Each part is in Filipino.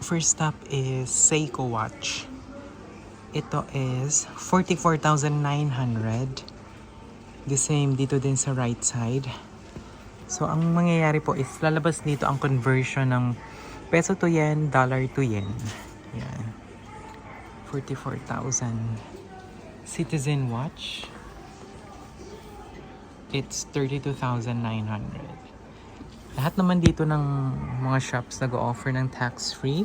first stop is Seiko watch. Ito is 44,900. The same dito din sa right side. So, ang mangyayari po is lalabas dito ang conversion ng peso to yen, dollar to yen. Yan. 44,000. Citizen watch. It's 32,900. Lahat naman dito ng mga shops nag-o-offer ng tax-free.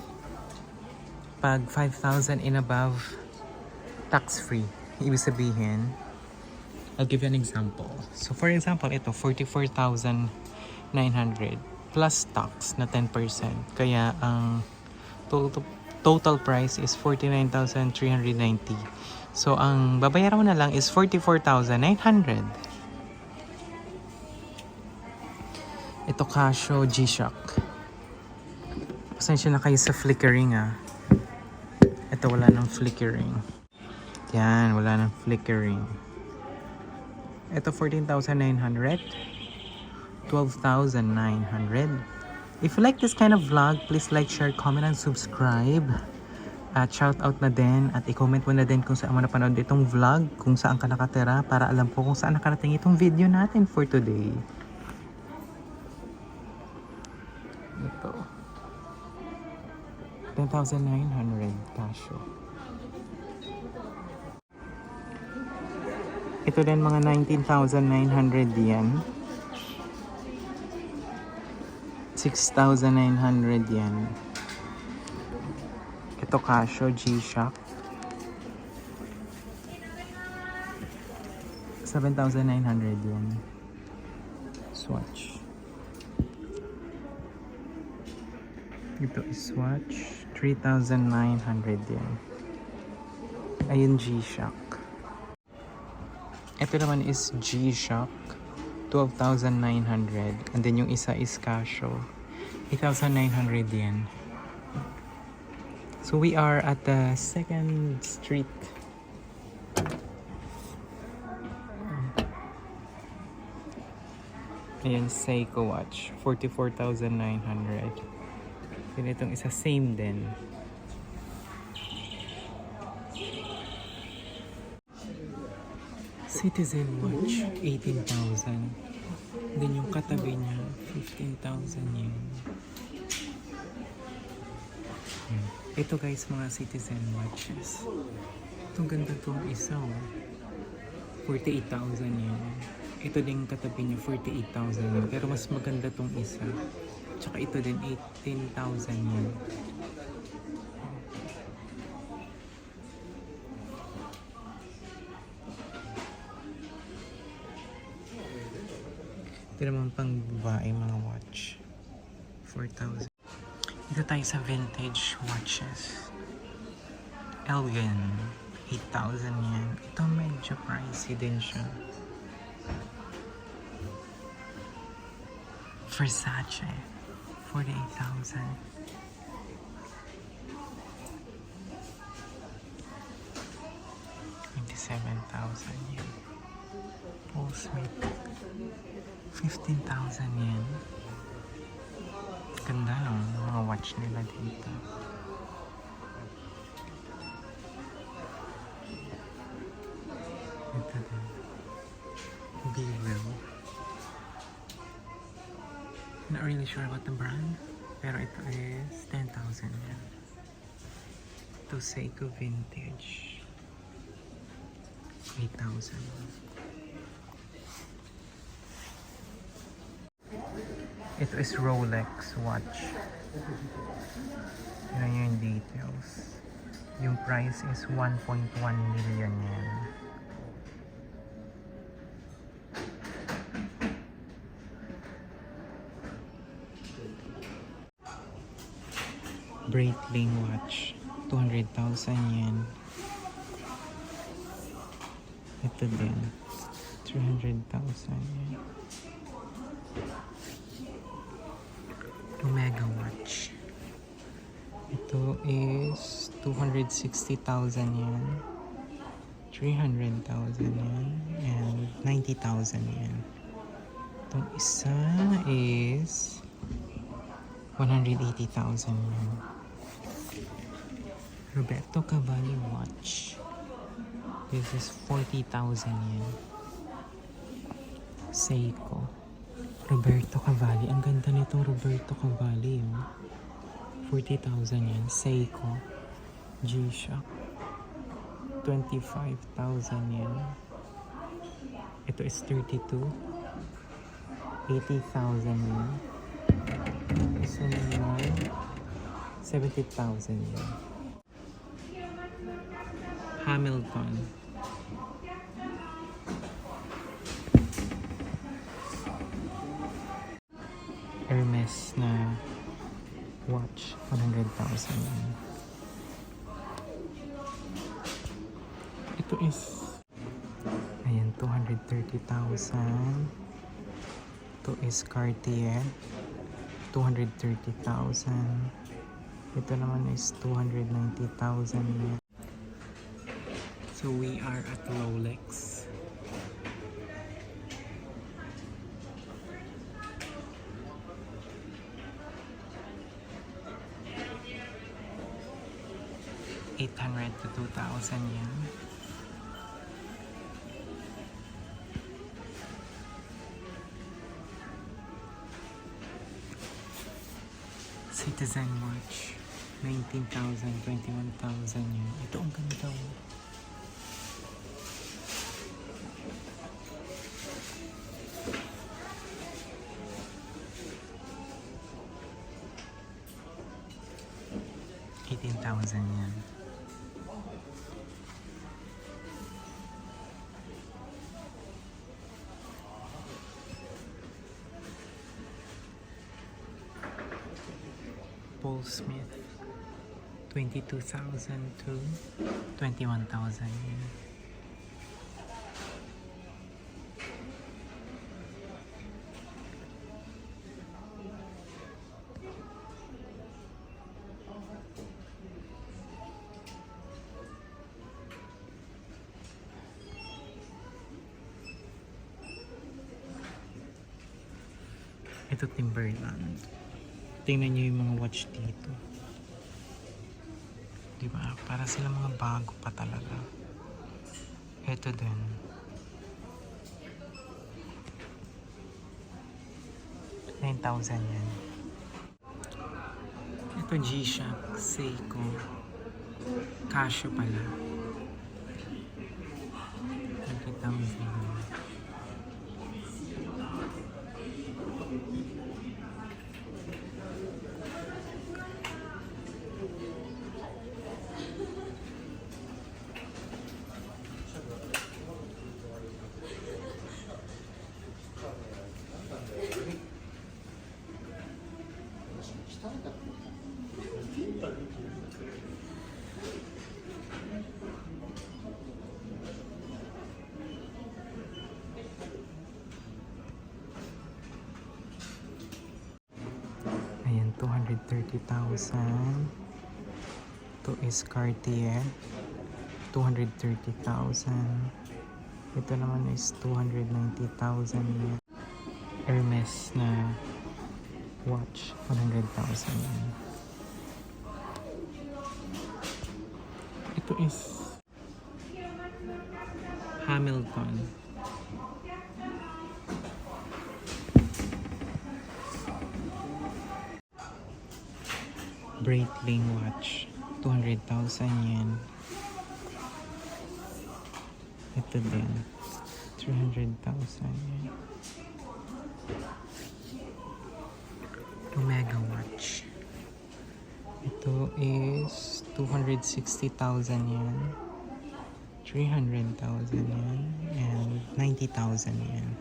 Pag 5,000 and above, tax-free. Ibig sabihin, I'll give you an example. So for example, ito 44,900 plus tax na 10%. Kaya ang total price is 49,390. So ang babayaran mo na lang is 44,900. Ito Casio G-Shock. Pasensya na kayo sa flickering Ito wala nang flickering. Yan, wala nang flickering. Ito 14,900. 12,900. If you like this kind of vlog, please like, share, comment, and subscribe. At shout out na din at i-comment mo na din kung saan mo napanood itong vlog, kung saan ka nakatira para alam ko kung saan nakarating itong video natin for today. Ito 10,900 Casio. Ito din mga 19,900 yen. 6,900 yen. Ito Casio G-Shock. 7,900 yen. Swatch. Ito is Swatch. 3,900 yen. Ayun G-Shock. Ito naman is G-Shock. 12,900. And then yung isa is Casio. 8,900 yen. So we are at the 2nd Street. Ayan, Seiko watch. 44,900. Then itong isa same din. Citizen watch, 18,000. Then yung katabi niya, 15,000 yen. Ito guys, mga Citizen watches. Itong ganda tong isa 48,000 yen. Ito din katabi niya, 48,000 yen. Pero mas maganda tong isa. Tsaka ito din, 18,000 yen. Ito naman pang babae mga watch. 4,000. Dito tayo sa vintage watches. Elgin, 8,000 yen. Ito medyo pricey din siya. Versace, 48,000. yen. Paul Smith, 15,000 yen. Ganda ng mga watch nila dito. Ito din. Be-Real. Not really sure about the brand. Pero ito is 10,000 yen. Ito Seiko Vintage. 8,000. Ito is Rolex watch. Yan yung details. Yung price is 1.1 million yen. Breitling watch, 200,000 yen. Ito din, 300,000 yen. Omega watch. Ito is 260,000 yen, 300,000 yen, and 90,000 yen. Itong isa is 180,000 yen. Roberto Cavalli watch. This is 40,000 yen. Seiko. Roberto Cavalli. Ang ganda nitong Roberto Cavalli. 40,000 yen. Seiko. G-Shock. 25,000 yen. Ito is 32. 80,000 yen. This one naman 70,000 yen. Hamilton. Hermes na watch, 100,000 yen. Ito is, ayan, 230,000. Ito is Cartier, 230,000. Ito naman is 290,000 yen. So we are at Rolex. $800 to 2,000 yen. Citizen watch, 19,000, 21,000 yen. Ito ang ganda. $18,000 yen. Paul Smith, 22,000 to 21,000 yen. Ito Timberland. Tingnan nyo yung mga watch dito. Diba? Para sila mga bago pa talaga. Ito din. $9,000 yan. Ito G-Shock, Seiko. Casio pala. $100,000. Ayan, 230,000. Ito is Cartier, 230,000. Ito naman is 290,000 yen. Hermes na watch, 100,000 yen. Ito is Hamilton. Breitling watch, 200,000 yen. Ito din, 300,000 yen. Omega watch. Ito is 260,000 yen, 300,000 yen, and 90,000 yen.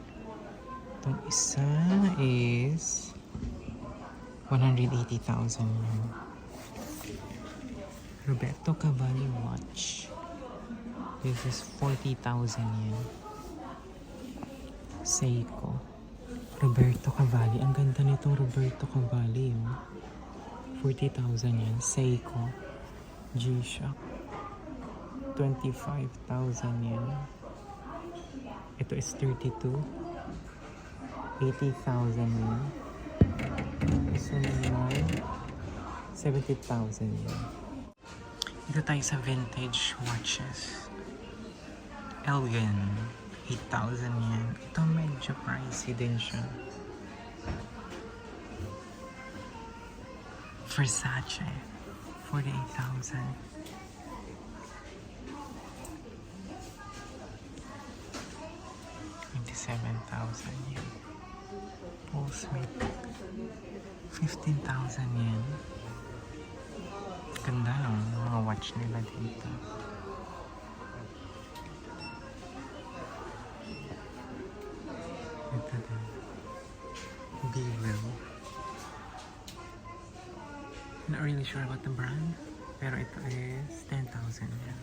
Itong isa is 180,000 yen. Roberto Cavalli watch. This is 40,000 yen. Seiko. Roberto Cavalli. Ang ganda nitong Roberto Cavalli. 40,000 yen. Seiko. G-Shock. 25,000 yen. Ito is 32. 80,000 yen. This one naman 70,000 yen. Dito tayo sa vintage watches. Elgin, 8,000 yan. Ito medyo pricey din siya. Versace, 48,000. 27,000 yan. Paul Smith, 15,000 yan. Ganda ang mga watch nila dito. Ito din. Bewell. Not really sure about the brand, pero ito is 10,000 yan.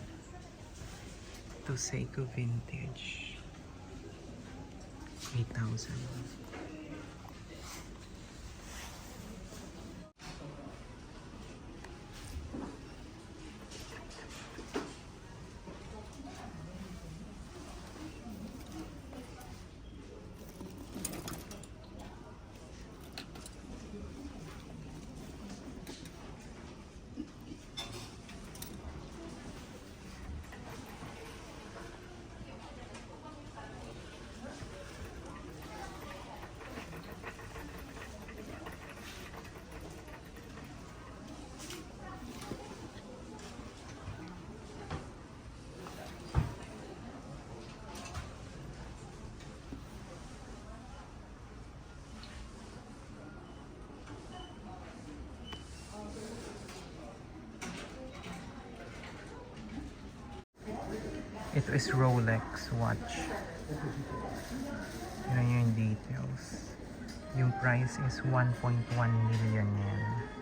Ito Seiko Vintage. 8,000. Ito is Rolex watch. Yan yung details. Yung price is 1.1 million yen.